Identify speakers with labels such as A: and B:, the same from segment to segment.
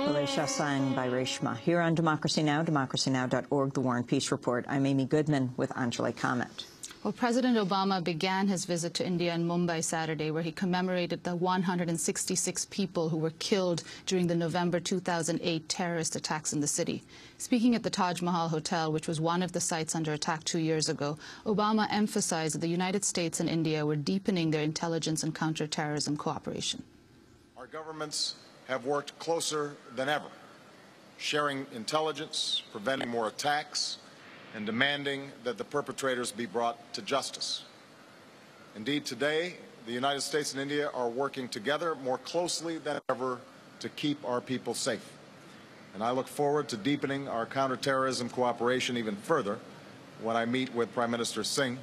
A: Malaysia sang by Reshma. Here on Democracy Now!, democracynow.org, The War and Peace Report. I'm Amy Goodman with Anjali Comment.
B: Well, President Obama began his visit to India in Mumbai Saturday, where he commemorated the 166 people who were killed during the November 2008 terrorist attacks in the city. Speaking at the Taj Mahal Hotel, which was one of the sites under attack 2 years ago, Obama emphasized that the United States and India were deepening their intelligence and counterterrorism cooperation.
C: Our governments have worked closer than ever, sharing intelligence, preventing more attacks, and demanding that the perpetrators be brought to justice. Indeed, today, the United States and India are working together more closely than ever to keep our people safe. And I look forward to deepening our counterterrorism cooperation even further when I meet with Prime Minister Singh.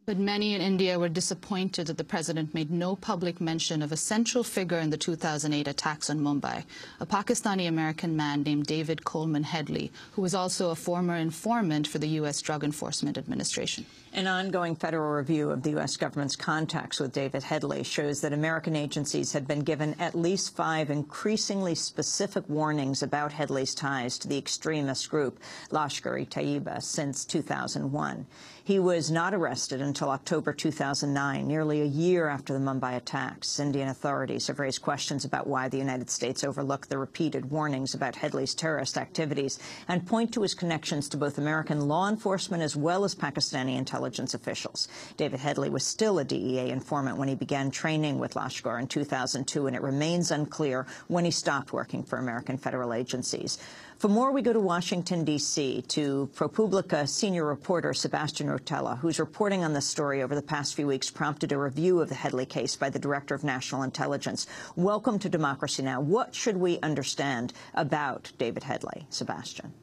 B: But many in India were disappointed that the president made no public mention of a central figure in the 2008 attacks on Mumbai, a Pakistani-American man named David Coleman Headley, who was also a former informant for the U.S. Drug Enforcement Administration.
A: An ongoing federal review of the U.S. government's contacts with David Headley shows that American agencies had been given at least 5 increasingly specific warnings about Headley's ties to the extremist group Lashkar-e-Taiba since 2001. He was not arrested until October 2009, nearly a year after the Mumbai attacks. Indian authorities have raised questions about why the United States overlooked the repeated warnings about Headley's terrorist activities and point to his connections to both American law enforcement as well as Pakistani intelligence officials. David Headley was still a DEA informant when he began training with Lashkar in 2002, and it remains unclear when he stopped working for American federal agencies. For more, we go to Washington, D.C., to ProPublica senior reporter Sebastian Rotella, whose reporting on this story over the past few weeks prompted a review of the Headley case by the Director of National Intelligence. Welcome to Democracy Now! What should we understand about David Headley? Sebastian.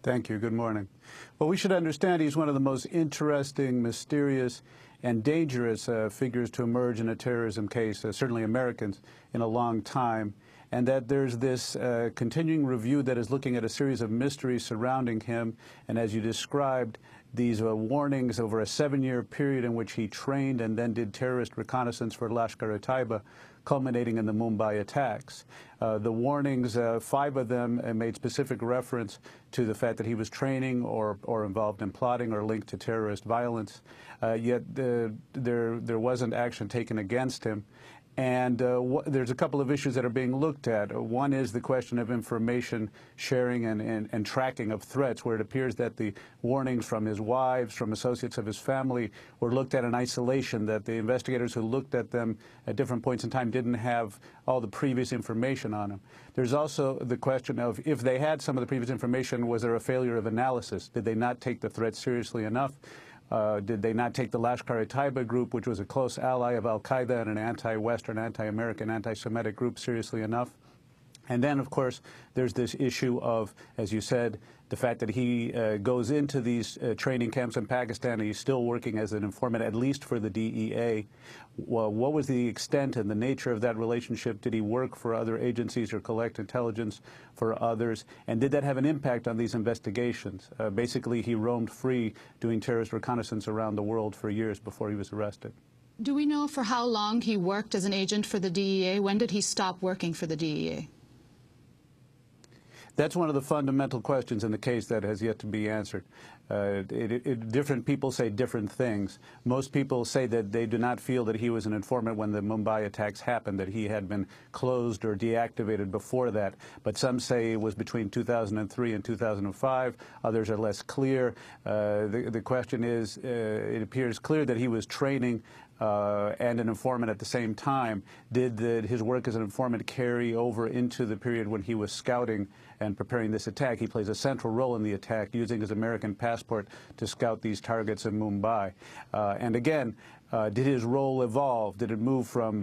D: Thank you. Good morning. Well, we should understand he's one of the most interesting, mysterious, and dangerous figures to emerge in a terrorism case, certainly Americans, in a long time. And that there's this continuing review that is looking at a series of mysteries surrounding him. And as you described, these warnings over a 7-year period in which he trained and then did terrorist reconnaissance for Lashkar-e-Taiba, culminating in the Mumbai attacks. The warnings, 5 of them made specific reference to the fact that he was training or involved in plotting or linked to terrorist violence. Yet there wasn't action taken against him. And there's a couple of issues that are being looked at. One is the question of information sharing and tracking of threats, where it appears that the warnings from his wives, from associates of his family, were looked at in isolation, that the investigators who looked at them at different points in time didn't have all the previous information on him. There's also the question of, if they had some of the previous information, was there a failure of analysis? Did they not take the threat seriously enough? Did they not take the Lashkar-e-Taiba group, which was a close ally of al-Qaeda and an anti-Western, anti-American, anti-Semitic group, seriously enough? And then, of course, there's this issue of, as you said, the fact that he goes into these training camps in Pakistan and he's still working as an informant, at least for the DEA. Well, what was the extent and the nature of that relationship? Did he work for other agencies or collect intelligence for others? And did that have an impact on these investigations? Basically, he roamed free doing terrorist reconnaissance around the world for years before he was arrested.
B: Do we know for how long he worked as an agent for the DEA? When did he stop working for the DEA?
D: That's one of the fundamental questions in the case that has yet to be answered. Different people say different things. Most people say that they do not feel that he was an informant when the Mumbai attacks happened, that he had been closed or deactivated before that. But some say it was between 2003 and 2005. Others are less clear. The question is, it appears clear that he was training and an informant at the same time. Did his work as an informant carry over into the period when he was scouting and preparing this attack? He plays a central role in the attack, using his American passport to scout these targets in Mumbai. And again, did his role evolve? Did it move from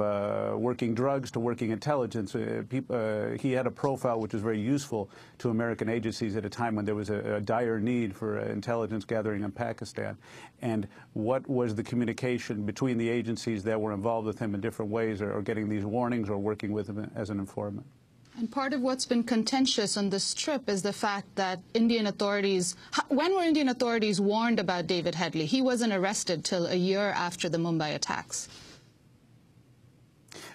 D: working drugs to working intelligence? He had a profile which was very useful to American agencies at a time when there was a dire need for intelligence gathering in Pakistan. And what was the communication between the agencies that were involved with him in different ways, or getting these warnings or working with him as an informant?
B: And part of what's been contentious on this trip is the fact that Indian authorities, when were Indian authorities warned about David Headley? He wasn't arrested till a year after the Mumbai attacks.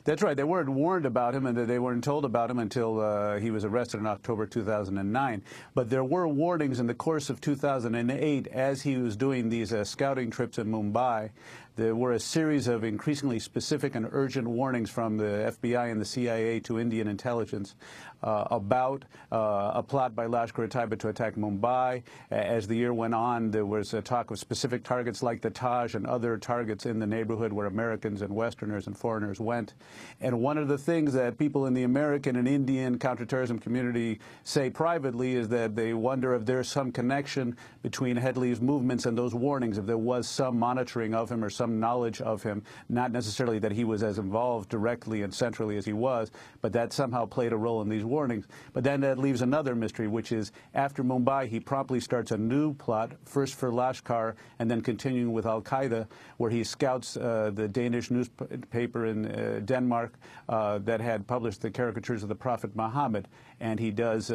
D: That's right. They weren't warned about him, and they weren't told about him until he was arrested in October 2009. But there were warnings in the course of 2008 as he was doing these scouting trips in Mumbai. There were a series of increasingly specific and urgent warnings from the FBI and the CIA to Indian intelligence about a plot by Lashkar-e-Taiba to attack Mumbai. As the year went on, there was a talk of specific targets like the Taj and other targets in the neighborhood where Americans and Westerners and foreigners went. And one of the things that people in the American and Indian counterterrorism community say privately is that they wonder if there's some connection between Headley's movements and those warnings, if there was some monitoring of him or some knowledge of him, not necessarily that he was as involved directly and centrally as he was, but that somehow played a role in these warnings. But then that leaves another mystery, which is after Mumbai, he promptly starts a new plot, first for Lashkar and then continuing with Al-Qaeda, where he scouts the Danish newspaper in Denmark that had published the caricatures of the Prophet Muhammad. And he does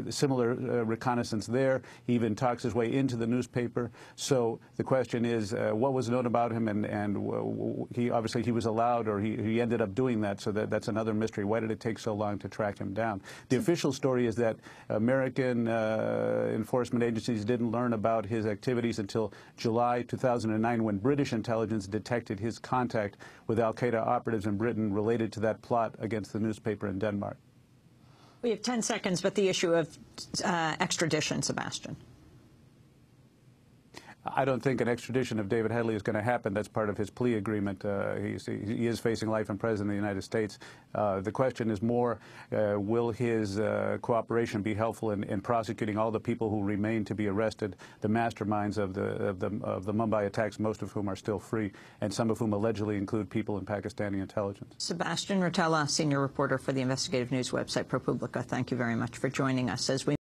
D: similar reconnaissance there. He even talks his way into the newspaper. So the question is, what was known about him? And he obviously he was allowed, or he ended up doing that. So that's another mystery. Why did it take so long to track him down? The official story is that American enforcement agencies didn't learn about his activities until July 2009, when British intelligence detected his contact with Al-Qaeda operatives in Britain related to that plot against the newspaper in Denmark.
A: We have 10 seconds, but the issue of extradition, Sebastian.
D: I don't think an extradition of David Headley is going to happen. That's part of his plea agreement. He is facing life in prison in the United States. The question is more, will his cooperation be helpful in prosecuting all the people who remain to be arrested, the masterminds of the Mumbai attacks, most of whom are still free, and some of whom allegedly include people in Pakistani intelligence.
A: Sebastian Rotella, senior reporter for the investigative news website ProPublica, thank you very much for joining us. As we